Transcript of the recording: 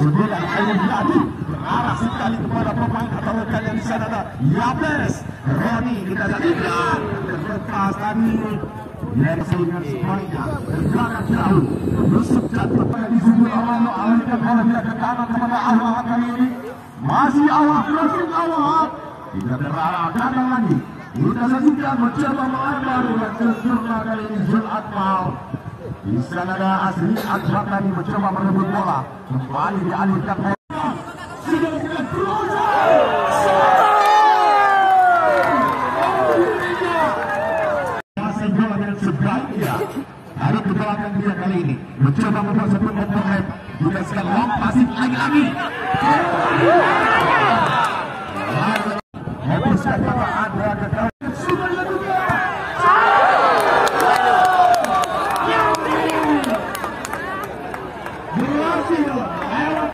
Sebulan hanya diadu mengarah sekali kepada pemain atau rekan yang di sana ada Yapes Roni. Kita lihat terlepas tadi Yersin dengan semuanya bergerak jauh menusuk jatuh pada di sudut awal alihkan bola dia ke kanan kepada Ahmad kali ini masih awal crossing awal tidak terarah kanan lagi. Kita saksikan mencoba melempar dan sempurna kali ini Zul Atmal. Di sana ada Asri Akbar tadi mencoba merebut bola kembali dialihkan sudah dengan masih bola dengan sebaiknya ada ke belakang dia kali ini mencoba membuat satu overlap juga sekali long passing lagi-lagi